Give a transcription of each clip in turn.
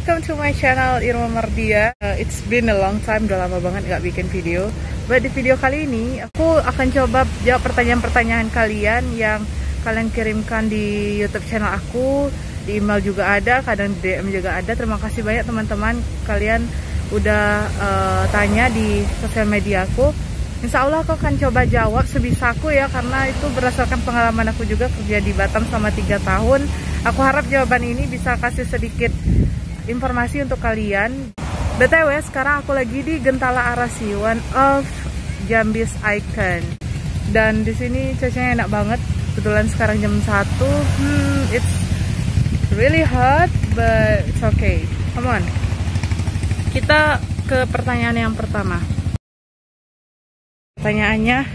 welcome to my channel Irma Mardia. It's been a long time, udah lama banget gak bikin video. But di video kali ini aku akan coba jawab pertanyaan-pertanyaan kalian yang kalian kirimkan di YouTube channel aku. Di email juga ada, kadang di DM juga ada. Terima kasih banyak teman-teman, kalian udah tanya di sosial media aku. Insya Allah aku akan coba jawab sebisaku ya, karena itu berdasarkan pengalaman aku juga kerja di Batam selama 3 tahun. Aku harap jawaban ini bisa kasih sedikit informasi untuk kalian. BTW sekarang aku lagi di Gentala Arasi, one of Jambi's icon. Dan di sini cuacanya enak banget. Kebetulan sekarang jam 1. It's really hot, but it's okay. Come on. Kita ke pertanyaan yang pertama. Pertanyaannya,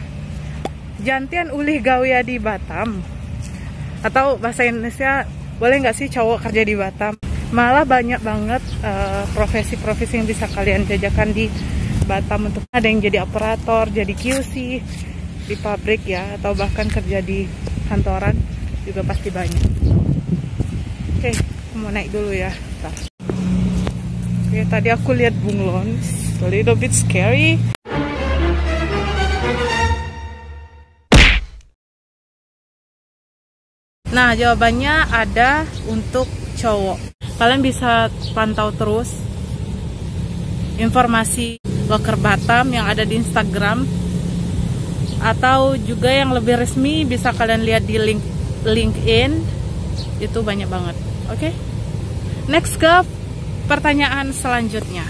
jantian ulih gawe di Batam, atau bahasa Indonesia, boleh nggak sih cowok kerja di Batam? Malah banyak banget profesi-profesi yang bisa kalian jajakan di Batam. Untuk ada yang jadi operator, jadi QC di pabrik ya, atau bahkan kerja di kantoran juga pasti banyak. Oke, aku mau naik dulu ya. Oke, tadi aku lihat bunglon, a little bit scary. Nah, jawabannya ada untuk cowok. Kalian bisa pantau terus informasi loker Batam yang ada di Instagram, atau juga yang lebih resmi bisa kalian lihat di LinkedIn. Itu banyak banget. Oke? Next ke pertanyaan selanjutnya.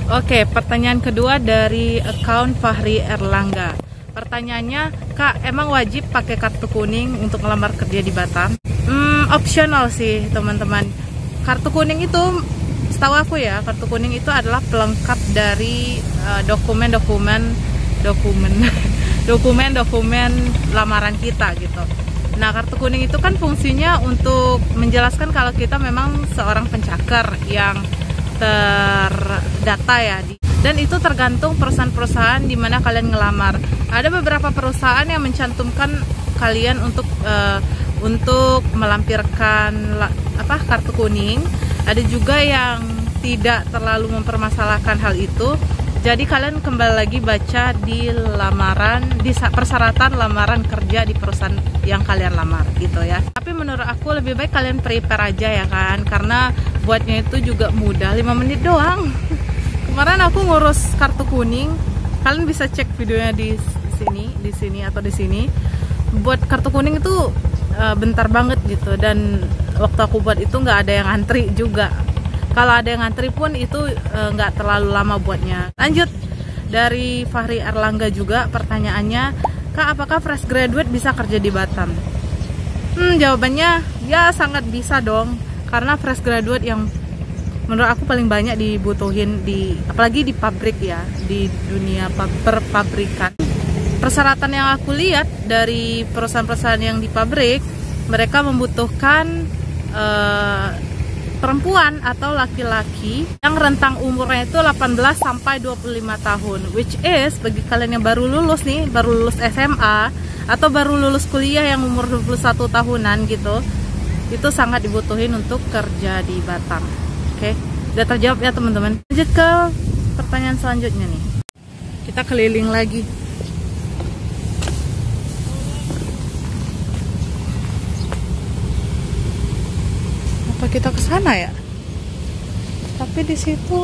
Oke, pertanyaan kedua dari account Fahri Erlangga. Pertanyaannya, Kak, emang wajib pakai kartu kuning untuk ngelamar kerja di Batam? Optional sih teman-teman. Kartu kuning itu, setahu aku ya, kartu kuning itu adalah pelengkap dari dokumen-dokumen lamaran kita gitu. Nah, kartu kuning itu kan fungsinya untuk menjelaskan kalau kita memang seorang pencakar yang terdata ya. Dan itu tergantung perusahaan-perusahaan di mana kalian ngelamar. Ada beberapa perusahaan yang mencantumkan kalian untuk melampirkan kartu kuning. Ada juga yang tidak terlalu mempermasalahkan hal itu. Jadi kalian kembali lagi baca di persyaratan lamaran kerja di perusahaan yang kalian lamar gitu ya. Tapi menurut aku lebih baik kalian prepare aja ya kan, karena buatnya itu juga mudah, 5 menit doang. Kemarin aku ngurus kartu kuning, kalian bisa cek videonya di sini atau di sini. Buat kartu kuning itu bentar banget gitu, dan waktu aku buat itu nggak ada yang antri juga. Kalau ada yang antri pun itu nggak terlalu lama buatnya. Lanjut dari Fahri Erlangga juga pertanyaannya, Kak, apakah fresh graduate bisa kerja di Batam? Jawabannya ya sangat bisa dong, karena fresh graduate yang menurut aku paling banyak dibutuhin apalagi di pabrik ya, di dunia perpabrikan. Persyaratan yang aku lihat dari perusahaan-perusahaan yang di pabrik, mereka membutuhkan perempuan atau laki-laki yang rentang umurnya itu 18 sampai 25 tahun, which is bagi kalian yang baru lulus nih, baru lulus SMA atau baru lulus kuliah yang umur 21 tahunan gitu, itu sangat dibutuhin untuk kerja di Batam. Oke, udah terjawab ya teman-teman. Lanjut ke pertanyaan selanjutnya nih. Kita keliling lagi. Apa kita ke sana ya? Tapi di situ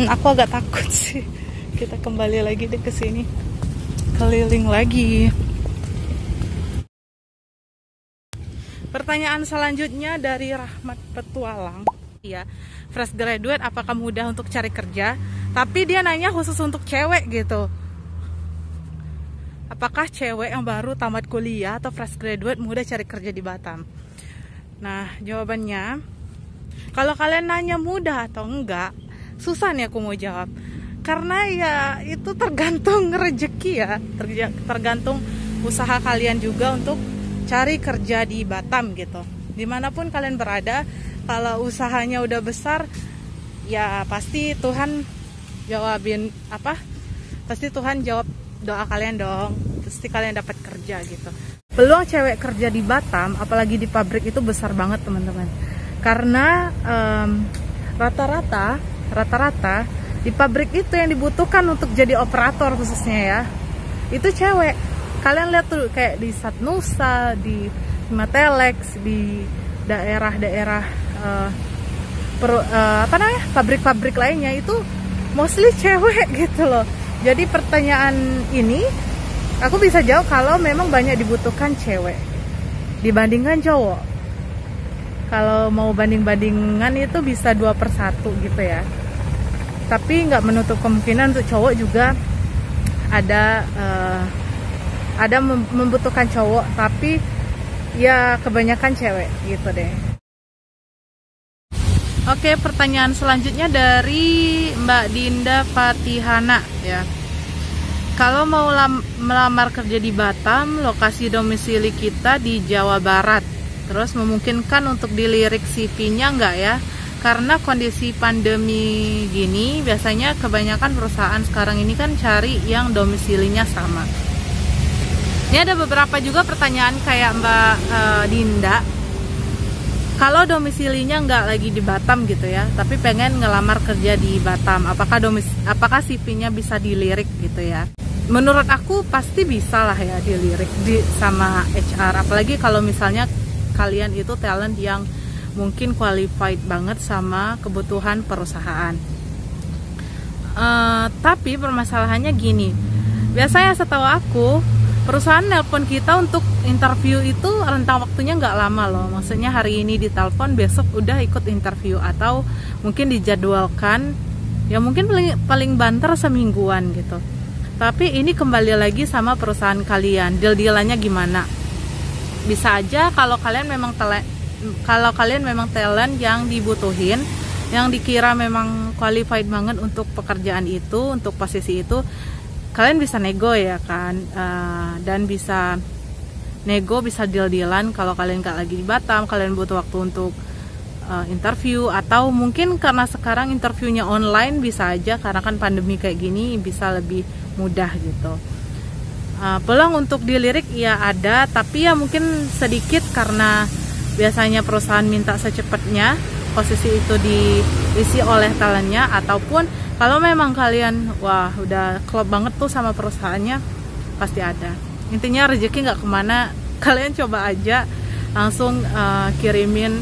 aku agak takut sih. Kita kembali lagi deh ke sini. Keliling lagi. Pertanyaan selanjutnya dari Rahmat Petualang, ya, fresh graduate apakah mudah untuk cari kerja? Tapi dia nanya khusus untuk cewek gitu. Apakah cewek yang baru tamat kuliah atau fresh graduate mudah cari kerja di Batam? Nah, jawabannya, kalau kalian nanya mudah atau enggak, susah nih aku mau jawab. Karena ya itu tergantung rezeki ya, tergantung usaha kalian juga untuk cari kerja di Batam gitu. Dimanapun kalian berada, kalau usahanya udah besar, ya pasti Tuhan Pasti Tuhan jawab doa kalian dong. Pasti kalian dapat kerja gitu. Peluang cewek kerja di Batam, apalagi di pabrik itu besar banget teman-teman. Karena rata-rata di pabrik itu yang dibutuhkan untuk jadi operator khususnya ya, itu cewek. Kalian lihat tuh kayak di Satnusa, di Matelex, di daerah-daerah pabrik-pabrik lainnya itu mostly cewek gitu loh. Jadi pertanyaan ini aku bisa jawab kalau memang banyak dibutuhkan cewek dibandingkan cowok. Kalau mau banding-bandingan itu bisa 2/1 gitu ya. Tapi nggak menutup kemungkinan untuk cowok juga ada membutuhkan cowok, tapi ya kebanyakan cewek gitu deh. Oke, pertanyaan selanjutnya dari Mbak Dinda Fatihana ya. Kalau mau melamar kerja di Batam, lokasi domisili kita di Jawa Barat. Terus memungkinkan untuk dilirik CV-nya nggak ya? Karena kondisi pandemi gini, biasanya kebanyakan perusahaan sekarang ini kan cari yang domisilinya sama. Ini ada beberapa juga pertanyaan kayak Mbak Dinda. Kalau domisilinya nggak lagi di Batam gitu ya, tapi pengen ngelamar kerja di Batam, apakah CV-nya bisa dilirik gitu ya? Menurut aku pasti bisa lah ya dilirik sama HR, apalagi kalau misalnya kalian itu talent yang mungkin qualified banget sama kebutuhan perusahaan. Tapi permasalahannya gini, biasanya setahu aku perusahaan nelpon kita untuk interview itu rentang waktunya nggak lama loh. Maksudnya hari ini ditelepon, besok udah ikut interview, atau mungkin dijadwalkan ya mungkin paling banter semingguan gitu. Tapi ini kembali lagi sama perusahaan kalian, deal-dealannya gimana. Bisa aja kalau kalian memang talent yang dibutuhin, yang dikira memang qualified banget untuk pekerjaan itu, untuk posisi itu, kalian bisa nego ya kan, dan bisa nego, bisa deal-dealan. Kalau kalian nggak lagi di Batam, kalian butuh waktu untuk interview, atau mungkin karena sekarang interviewnya online, bisa aja karena kan pandemi kayak gini bisa lebih mudah gitu. Peluang untuk dilirik ya ada, tapi ya mungkin sedikit karena biasanya perusahaan minta secepatnya posisi itu diisi oleh talentnya, ataupun kalau memang kalian wah udah klop banget tuh sama perusahaannya, pasti ada. Intinya rezeki nggak kemana, kalian coba aja langsung kirimin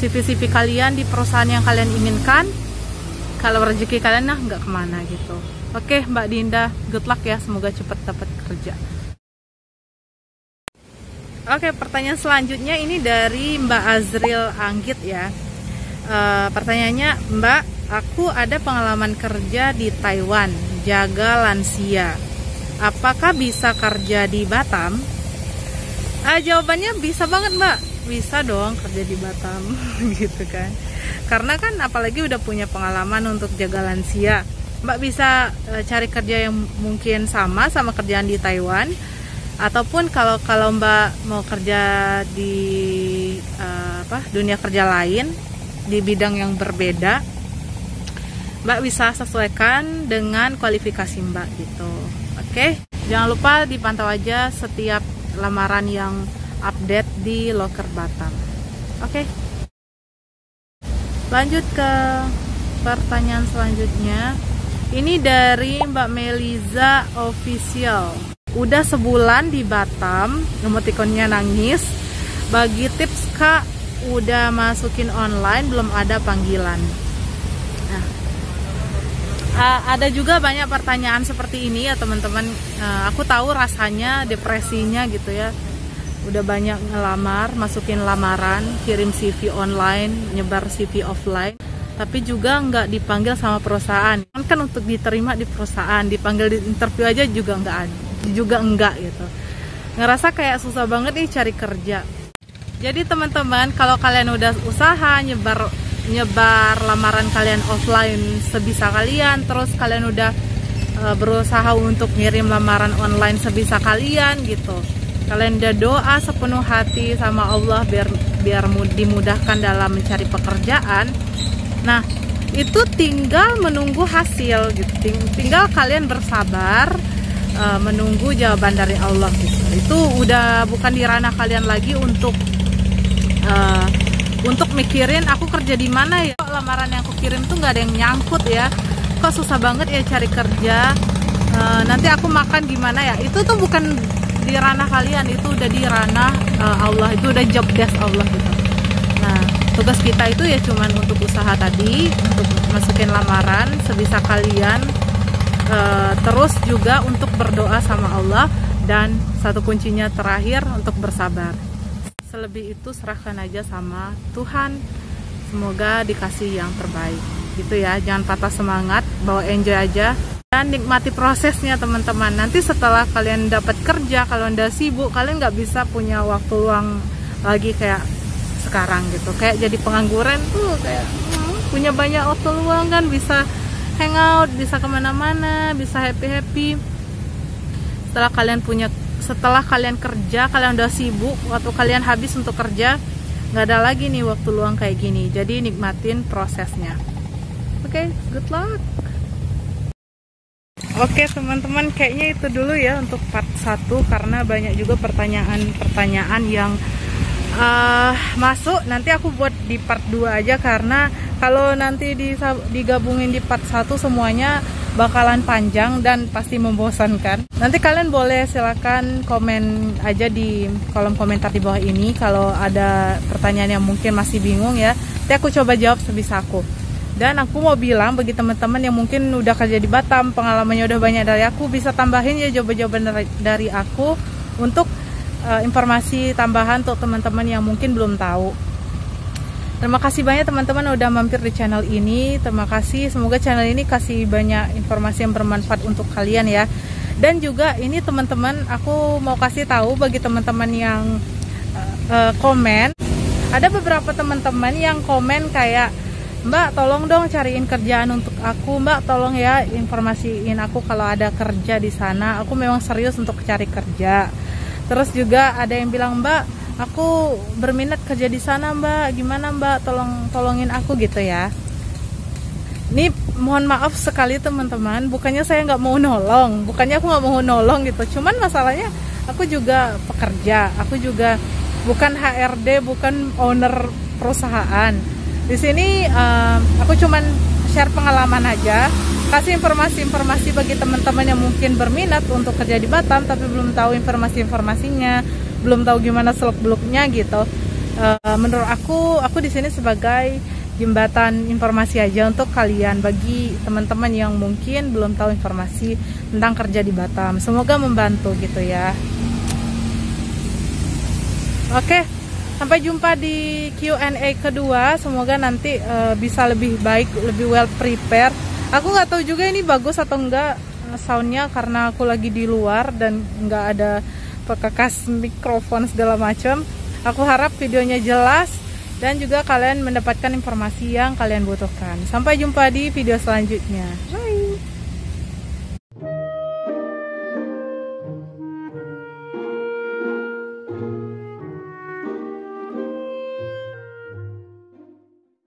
CV kalian di perusahaan yang kalian inginkan. Kalau rezeki kalian nggak kemana gitu. Oke Mbak Dinda, good luck ya, semoga cepat dapat kerja. Oke, pertanyaan selanjutnya ini dari Mbak Azril Anggit ya. Pertanyaannya, Mbak, aku ada pengalaman kerja di Taiwan, jaga lansia. Apakah bisa kerja di Batam? Jawabannya bisa banget Mbak, bisa dong kerja di Batam gitu kan. Karena kan apalagi udah punya pengalaman untuk jaga lansia, Mbak bisa cari kerja yang mungkin sama kerjaan di Taiwan. Ataupun kalau Mbak mau kerja di dunia kerja lain di bidang yang berbeda, Mbak bisa sesuaikan dengan kualifikasi Mbak gitu. Oke, jangan lupa dipantau aja setiap lamaran yang update di Loker Batam. Oke, lanjut ke pertanyaan selanjutnya. Ini dari Mbak Meliza Official. Udah sebulan di Batam, emotikonnya nangis. Bagi tips Kak, udah masukin online belum ada panggilan. Nah, ada juga banyak pertanyaan seperti ini ya teman-teman. Aku tahu rasanya depresinya gitu ya. Udah banyak ngelamar, masukin lamaran, kirim CV online, nyebar CV offline, tapi juga nggak dipanggil sama perusahaan. Kan untuk diterima di perusahaan, dipanggil di interview aja juga enggak gitu. Ngerasa kayak susah banget nih cari kerja. Jadi teman-teman, kalau kalian udah usaha nyebar lamaran kalian offline sebisa kalian, terus kalian udah berusaha untuk ngirim lamaran online sebisa kalian gitu, kalian udah doa sepenuh hati sama Allah biar dimudahkan dalam mencari pekerjaan. Nah, itu tinggal menunggu hasil gitu. Tinggal kalian bersabar, menunggu jawaban dari Allah gitu. Itu udah bukan di ranah kalian lagi untuk mikirin aku kerja di mana ya. Kok lamaran yang aku kirim tuh nggak ada yang nyangkut ya, kok susah banget ya cari kerja, nanti aku makan gimana ya. Itu tuh bukan di ranah kalian, itu udah di ranah Allah, itu udah job desk Allah gitu. Nah, tugas kita itu ya cuman untuk usaha tadi, untuk masukin lamaran sebisa kalian, terus juga untuk berdoa sama Allah, dan satu kuncinya terakhir untuk bersabar. Selebih itu serahkan aja sama Tuhan, semoga dikasih yang terbaik gitu ya. Jangan patah semangat, bawa enjoy aja dan nikmati prosesnya teman-teman. Nanti setelah kalian dapat kerja, kalau udah sibuk, kalian nggak bisa punya waktu luang lagi kayak sekarang gitu. Kayak jadi pengangguran tuh kayak punya banyak waktu luang kan, bisa hangout, bisa kemana-mana, bisa happy-happy. Setelah kalian kerja, kalian udah sibuk, waktu kalian habis untuk kerja, nggak ada lagi nih waktu luang kayak gini. Jadi nikmatin prosesnya. Oke, good luck. Oke teman-teman, kayaknya itu dulu ya untuk part 1, karena banyak juga pertanyaan-pertanyaan yang masuk. Nanti aku buat di part 2 aja, karena kalau nanti digabungin di part 1 semuanya bakalan panjang dan pasti membosankan. Nanti kalian boleh silakan komen aja di kolom komentar di bawah ini kalau ada pertanyaan yang mungkin masih bingung ya. Nanti aku coba jawab sebisa aku. Dan aku mau bilang bagi teman-teman yang mungkin udah kerja di Batam, pengalamannya udah banyak dari aku, bisa tambahin ya jawaban-jawaban dari aku untuk informasi tambahan untuk teman-teman yang mungkin belum tahu. Terima kasih banyak teman-teman udah mampir di channel ini. Terima kasih, semoga channel ini kasih banyak informasi yang bermanfaat untuk kalian ya. Dan juga ini teman-teman, aku mau kasih tahu bagi teman-teman yang komen. Ada beberapa teman-teman yang komen kayak, Mbak tolong dong cariin kerjaan untuk aku, Mbak tolong ya informasiin aku kalau ada kerja di sana. Aku memang serius untuk cari kerja. Terus juga ada yang bilang, Mbak aku berminat kerja di sana Mbak, gimana Mbak, tolongin aku gitu ya. Ini mohon maaf sekali teman-teman, bukannya saya nggak mau nolong, bukannya aku nggak mau nolong gitu. Cuman masalahnya aku juga pekerja, aku juga bukan HRD, bukan owner perusahaan. Di sini aku cuman share pengalaman aja, kasih informasi-informasi bagi teman-teman yang mungkin berminat untuk kerja di Batam tapi belum tahu informasi-informasinya, belum tahu gimana seluk-beluknya gitu. Menurut aku di sini sebagai jembatan informasi aja untuk kalian, bagi teman-teman yang mungkin belum tahu informasi tentang kerja di Batam. Semoga membantu gitu ya. Oke, sampai jumpa di Q&A kedua. Semoga nanti bisa lebih baik, lebih well prepared. Aku nggak tahu juga ini bagus atau enggak soundnya, karena aku lagi di luar dan nggak ada perkakas mikrofon segala macam. Aku harap videonya jelas dan juga kalian mendapatkan informasi yang kalian butuhkan. Sampai jumpa di video selanjutnya.